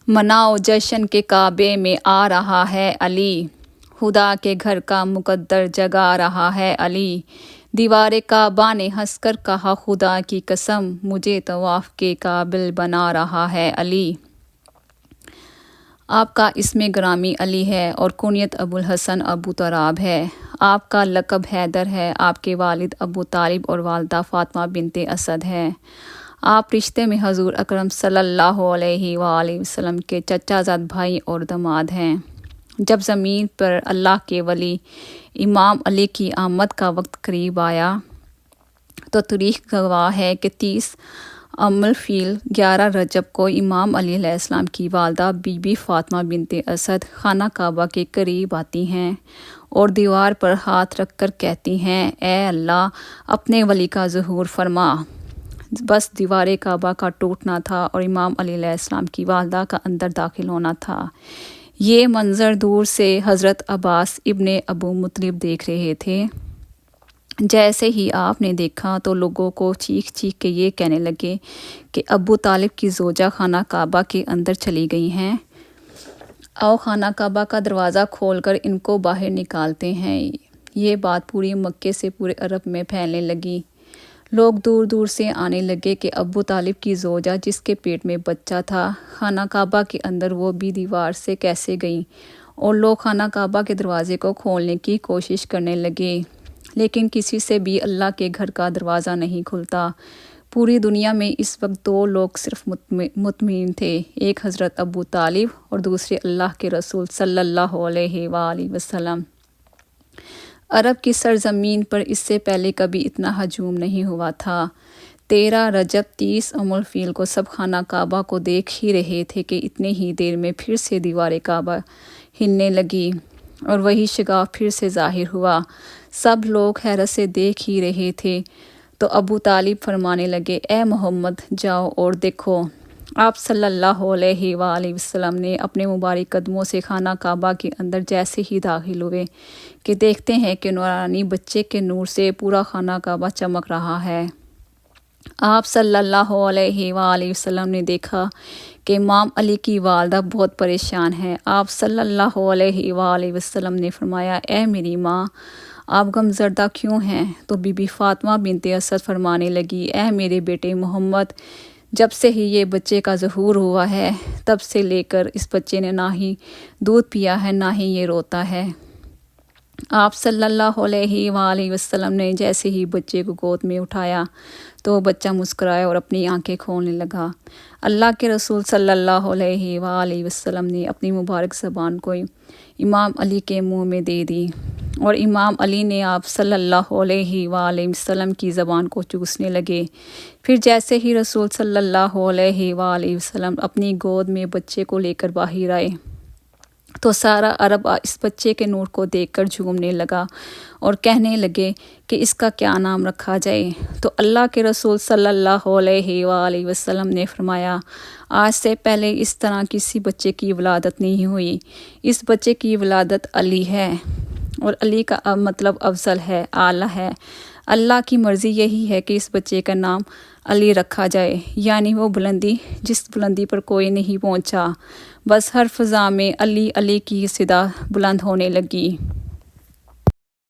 مناؤ جشن کے کعبے میں آ رہا ہے علی، خدا کے گھر کا مقدر جگا رہا ہے علی۔ دیوار کعبہ نے ہنس کر کہا خدا کی قسم، مجھے طواف کے قابل بنا رہا ہے علی۔ آپ کا اسم گرامی علی ہے اور کنیت ابو الحسن ابو تراب ہے۔ آپ کا لقب حیدر ہے۔ آپ کے والد ابو طالب اور والدہ فاطمہ بنت اسد ہے۔ آپ رشتے میں حضور اکرم صلی اللہ علیہ وآلہ وسلم کے چچا زاد بھائی اور داماد ہیں۔ جب زمین پر اللہ کے ولی امام علی کی آمد کا وقت قریب آیا تو تاریخ گواہ ہے کہ 30 ام الفیل 11 رجب کو امام علی علیہ السلام کی والدہ بی بی فاطمہ بنت اسد خانہ کعبہ کے قریب آتی ہیں اور دیوار پر ہاتھ رکھ کر کہتی ہیں، اے اللہ اپنے ولی کا ظہور فرما۔ بس دیوار کعبہ کا ٹوٹنا تھا اور امام علی علیہ السلام کی والدہ کا اندر داخل ہونا تھا۔ یہ منظر دور سے حضرت عباس ابن ابو مطلب دیکھ رہے تھے۔ جیسے ہی آپ نے دیکھا تو لوگوں کو چیخ چیخ کے یہ کہنے لگے کہ ابو طالب کی زوجہ خانہ کعبہ کے اندر چلی گئی ہیں، آؤ خانہ کعبہ کا دروازہ کھول کر ان کو باہر نکالتے ہیں۔ یہ بات پوری مکے سے پورے عرب میں پھیلنے لگی۔ لوگ دور دور سے آنے لگے کہ ابو طالب کی زوجہ جس کے پیٹ میں بچہ تھا خانہ کعبہ کے اندر وہ بھی دیوار سے کیسے گئیں، اور لوگ خانہ کعبہ کے دروازے کو کھولنے کی کوشش کرنے لگے، لیکن کسی سے بھی اللہ کے گھر کا دروازہ نہیں کھلتا۔ پوری دنیا میں اس وقت 2 لوگ صرف مطمئن تھے، ایک حضرت ابو طالب اور دوسرے اللہ کے رسول صلی اللہ علیہ وآلہ وسلم۔ عرب کی سرزمین پر اس سے پہلے کبھی اتنا ہجوم نہیں ہوا تھا۔ 13 رجب 30 ام الفیل کو سب خانہ کعبہ کو دیکھ ہی رہے تھے کہ اتنے ہی دیر میں پھر سے دیوار کعبہ ہلنے لگی اور وہی شگاف پھر سے ظاہر ہوا۔ سب لوگ حیرت سے دیکھ ہی رہے تھے تو ابو طالب فرمانے لگے، اے محمد جاؤ اور دیکھو۔ آپ صلی اللہ علیہ وآلہ وسلم نے اپنے مبارک قدموں سے خانہ کعبہ کے اندر جیسے ہی داخل ہوئے کہ دیکھتے ہیں کہ نورانی بچے کے نور سے پورا خانہ کعبہ چمک رہا ہے۔ آپ صلی اللہ علیہ وآلہ وسلم نے دیکھا کہ امام علی کی والدہ بہت پریشان ہے۔ آپ صلی اللہ علیہ وآلہ وسلم نے فرمایا، اے میری ماں، آپ غم زدہ کیوں ہیں؟ تو بی بی فاطمہ بنت اسد فرمانے لگی، اے میرے بیٹے محمد، جب سے ہی یہ بچے کا ظہور ہوا ہے تب سے لے کر اس بچے نے نہ ہی دودھ پیا ہے نہ ہی یہ روتا ہے۔ آپ صلی اللہ علیہ وآلہ وسلم نے جیسے ہی بچے کو گود میں اٹھایا تو وہ بچہ مسکرایا اور اپنی آنکھیں کھولنے لگا۔ اللہ کے رسول صلی اللہ علیہ وآلہ وسلم نے اپنی مبارک زبان کو امام علی کے منہ میں دے دی اور امام علی نے آپ صلی اللہ علیہ وآلہ وسلم کی زبان کو چوسنے لگے۔ پھر جیسے ہی رسول صلی اللہ علیہ وآلہ وسلم اپنی گود میں بچے کو لے کر باہر آئے تو سارا عرب اس بچے کے نور کو دیکھ کر جھومنے لگا اور کہنے لگے کہ اس کا کیا نام رکھا جائے۔ تو اللہ کے رسول صلی اللہ علیہ وآلہ وسلم نے فرمایا، آج سے پہلے اس طرح کسی بچے کی ولادت نہیں ہوئی۔ اس بچے کی ولادت علی ہے، اور علی کا مطلب افضل ہے، اعلیٰ ہے۔ اللہ کی مرضی یہی ہے کہ اس بچے کا نام علی رکھا جائے، یعنی وہ بلندی جس بلندی پر کوئی نہیں پہنچا۔ بس ہر فضا میں علی علی کی صدا بلند ہونے لگی۔